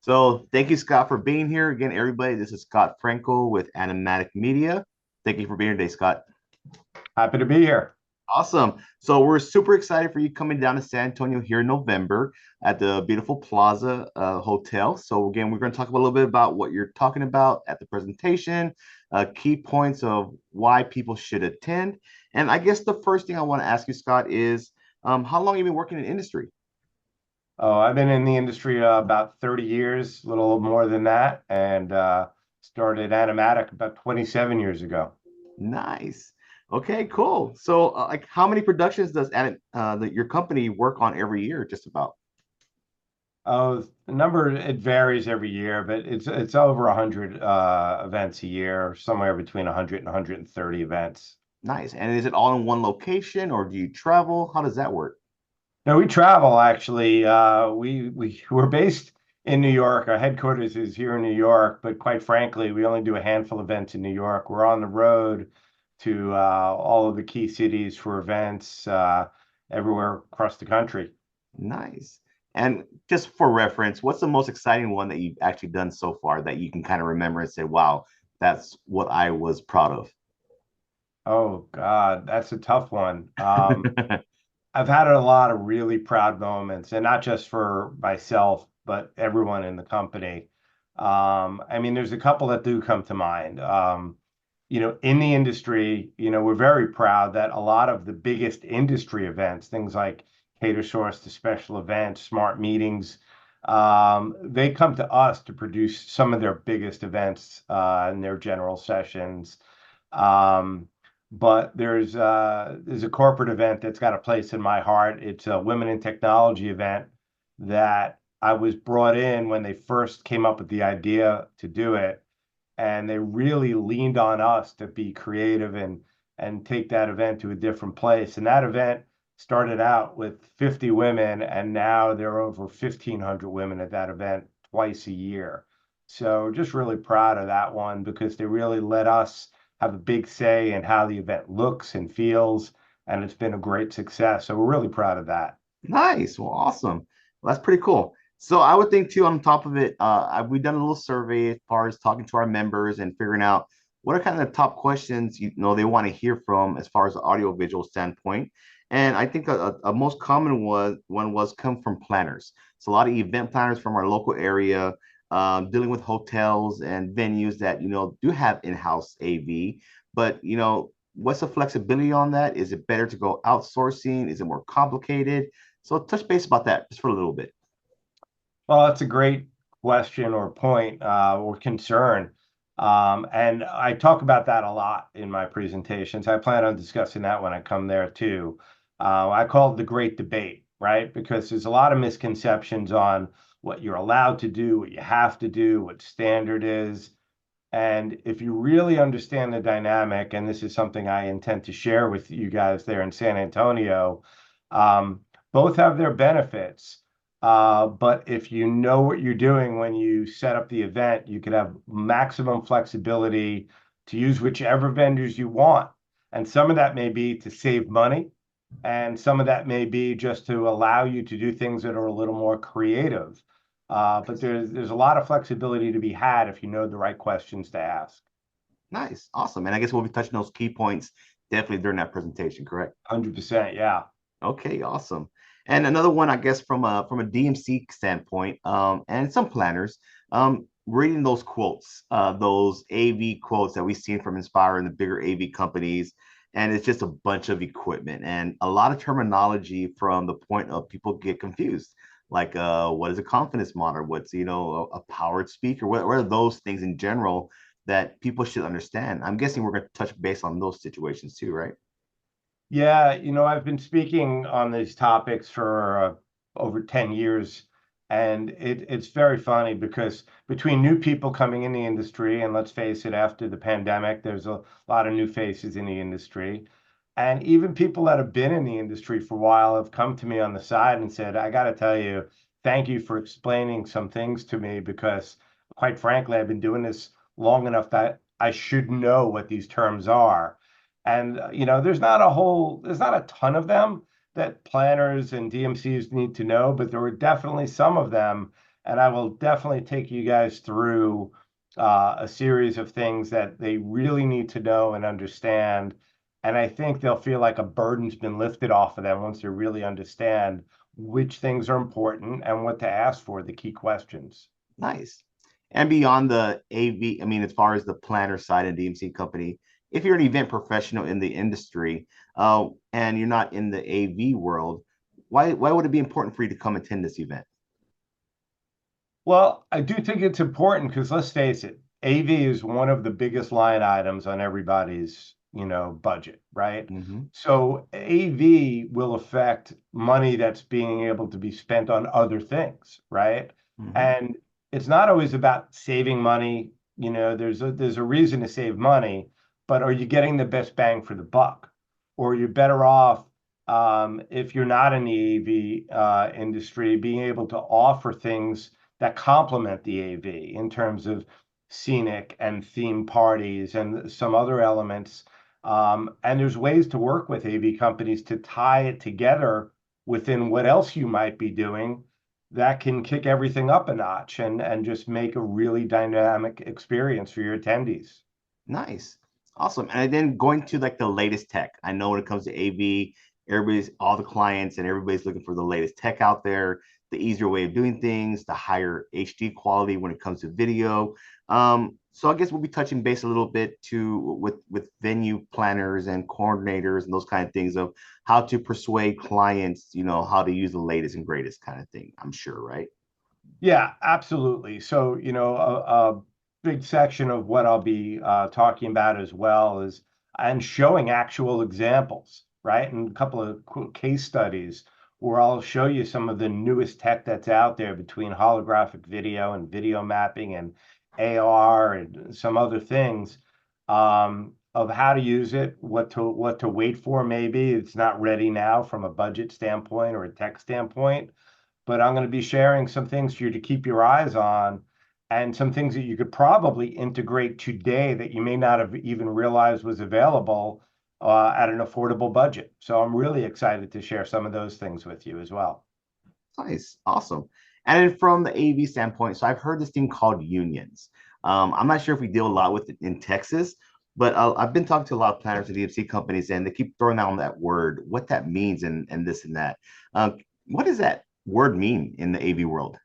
So thank you, Scott, for being here. Again, everybody, this is Scott Frankel with Animatic Media. Thank you for being here today, Scott. Happy to be here. Awesome. So we're super excited for you coming down to San Antonio here in November at the beautiful Plaza Hotel. So again, we're going to talk a little bit about what you're talking about at the presentation, key points of why people should attend. And I guess the first thing I want to ask you, Scott, is how long have you been working in the industry? Oh, I've been in the industry about 30 years, a little more than that, and started Animatic about 27 years ago. Nice. Okay, cool. So, like, how many productions does your company work on every year? Just about. Oh, the number, it varies every year, but it's over 100 events a year, somewhere between 100 and 130 events. Nice. And is it all in one location, or do you travel? How does that work? No, we travel actually. We're based in New York. Our headquarters is here in New York, but quite frankly, we only do a handful of events in New York. We're on the road to all of the key cities for events everywhere across the country. Nice. And just for reference, what's the most exciting one that you've actually done so far that you can kind of remember and say, "Wow, that's what I was proud of." Oh God, that's a tough one. I've had a lot of really proud moments, and not just for myself, but everyone in the company. I mean, there's a couple that do come to mind. In the industry, we're very proud that a lot of the biggest industry events, things like Cater Source to special events, smart meetings, they come to us to produce some of their biggest events and their general sessions. Um, but there's a corporate event that's got a place in my heart. It's a Women in Technology event that I was brought in when they first came up with the idea to do it, and they really leaned on us to be creative and take that event to a different place. And that event started out with 50 women, and now there are over 1,500 women at that event twice a year. So just really proud of that one because they really let us have a big say in how the event looks and feels, and it's been a great success. So we're really proud of that. Nice. Well, awesome. Well, that's pretty cool. So I would think too, on top of it, we've done a little survey as far as talking to our members and figuring out what are kind of the top questions they want to hear from as far as the audio visual standpoint. And I think a most common one was come from planners. So a lot of event planners from our local area, dealing with hotels and venues that do have in-house AV, but what's the flexibility on that? Is it better to go outsourcing? Is it more complicated? So touch base about that just for a little bit. Well, that's a great question or point or concern. And I talk about that a lot in my presentations. I plan on discussing that when I come there too. I call it the great debate, right? Because there's a lot of misconceptions on what you're allowed to do, what you have to do, what standard is. And if you really understand the dynamic, and this is something I intend to share with you guys there in San Antonio, um, both have their benefits. But if you know what you're doing when you set up the event, you can have maximum flexibility to use whichever vendors you want. And some of that may be to save money, and some of that may be just to allow you to do things that are a little more creative. But there's a lot of flexibility to be had if you know the right questions to ask. Nice, awesome. And I guess we'll be touching those key points definitely during that presentation, correct? 100%, yeah. Okay, awesome. And another one, I guess, from a DMC standpoint, and some planners, reading those quotes, those AV quotes that we've seen from Inspire and the bigger AV companies, and it's just a bunch of equipment and a lot of terminology from the point of people get confused. Like, what is a confidence monitor? What's a powered speaker? What are those things in general that people should understand? I'm guessing we're going to touch base on those situations too, right? Yeah, I've been speaking on these topics for over 10 years, and it's very funny because between new people coming in the industry, and let's face it, after the pandemic, there's a lot of new faces in the industry. And even people that have been in the industry for a while have come to me on the side and said, I got to tell you, thank you for explaining some things to me because, quite frankly, I've been doing this long enough that I should know what these terms are. And there's not a ton of them that planners and DMCs need to know, but there were definitely some of them. and I will definitely take you guys through a series of things that they really need to know and understand. And I think they'll feel like a burden's been lifted off of them once they really understand which things are important and what to ask for, the key questions. Nice. And beyond the AV, I mean, as far as the planner side and DMC company, if you're an event professional in the industry, and you're not in the AV world, why would it be important for you to come attend this event? Well, I do think it's important because let's face it, AV is one of the biggest line items on everybody's, budget, right? Hmm. So AV will affect money that's being able to be spent on other things, right? Hmm. And it's not always about saving money. There's a reason to save money, but are you getting the best bang for the buck? Or you're better off if you're not in the AV industry, being able to offer things that complement the AV in terms of scenic and theme parties and some other elements. And there's ways to work with AV companies to tie it together within what else you might be doing that can kick everything up a notch and just make a really dynamic experience for your attendees. Nice. Awesome. And then going to like the latest tech. I know when it comes to AV, all the clients and everybody's looking for the latest tech out there, the easier way of doing things, the higher HD quality when it comes to video. So I guess we'll be touching base a little bit to with venue planners and coordinators and those kind of things of how to persuade clients, how to use the latest and greatest kind of thing. I'm sure, right? Yeah, absolutely. So, a big section of what I'll be talking about as well is and showing actual examples, right? And a couple of case studies where I'll show you some of the newest tech that's out there between holographic video and video mapping and AR and some other things of how to use it, what to wait for. Maybe it's not ready now from a budget standpoint or a tech standpoint, but I'm going to be sharing some things for you to keep your eyes on and some things that you could probably integrate today that you may not have even realized was available at an affordable budget. So I'm really excited to share some of those things with you as well. Nice, awesome. And then from the AV standpoint, so I've heard this thing called unions. I'm not sure if we deal a lot with it in Texas, but I've been talking to a lot of planners and DMC companies, and they keep throwing out that word, what that means, and this and that. Uh, what does that word mean in the AV world?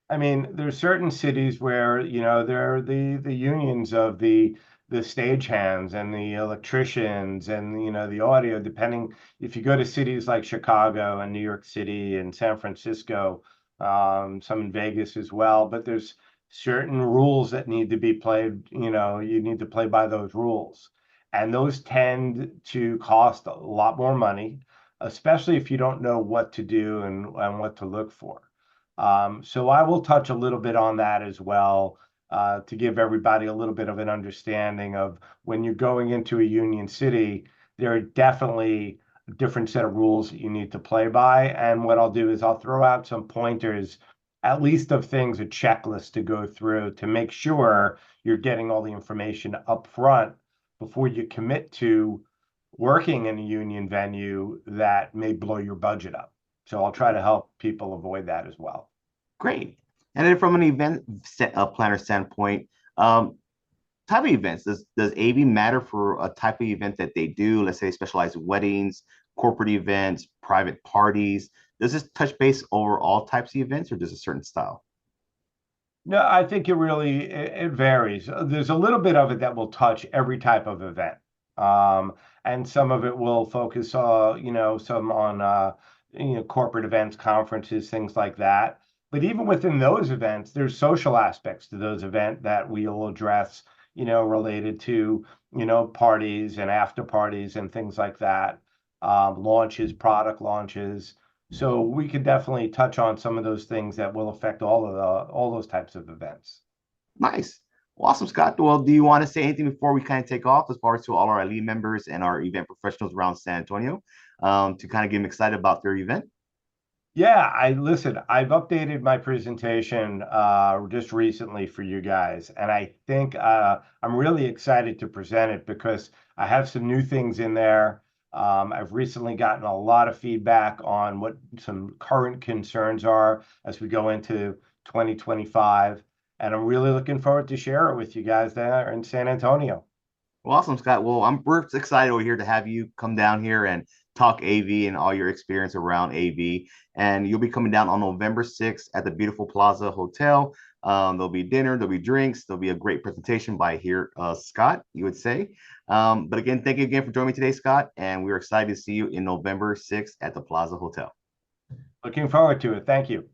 I mean, there's certain cities where, there are the unions of the stagehands and the electricians and, the audio, depending if you go to cities like Chicago and New York City and San Francisco, some in Vegas as well, but there's certain rules that need to be played, you need to play by those rules. And those tend to cost a lot more money, especially if you don't know what to do and what to look for. So I will touch a little bit on that as well to give everybody a little bit of an understanding of when you're going into a union city, there are definitely a different set of rules that you need to play by. And what I'll do is I'll throw out some pointers, at least of things, a checklist to go through to make sure you're getting all the information up front before you commit to working in a union venue that may blow your budget up. So I'll try to help people avoid that as well. Great. And then from an planner standpoint, type of events, does AV matter for a type of event that they do? Let's say they specialize in weddings, corporate events, private parties. Does this touch base over all types of events or just a certain style? No, I think it varies. There's a little bit of it that will touch every type of event. And some of it will focus some on corporate events, conferences, things like that. But even within those events, there's social aspects to those events that we'll address, related to, parties and after parties and things like that. Launches, product launches. So we could definitely touch on some of those things that will affect all those types of events. Nice. Well, awesome, Scott. Well, do you want to say anything before we kind of take off as far as to all our elite members and our event professionals around San Antonio to kind of get them excited about their event? Yeah, I've updated my presentation just recently for you guys, and I think I'm really excited to present it because I have some new things in there. I've recently gotten a lot of feedback on what some current concerns are as we go into 2025. And I'm really looking forward to share it with you guys there in San Antonio. Well, awesome, Scott. Well, we're excited over here to have you come down here and talk AV and all your experience around AV. And you'll be coming down on November 6th at the beautiful Plaza Hotel. There'll be dinner, there'll be drinks, there'll be a great presentation by here, Scott, you would say. But again, thank you again for joining me today, Scott. And we're excited to see you in November 6th at the Plaza Hotel. Looking forward to it. Thank you.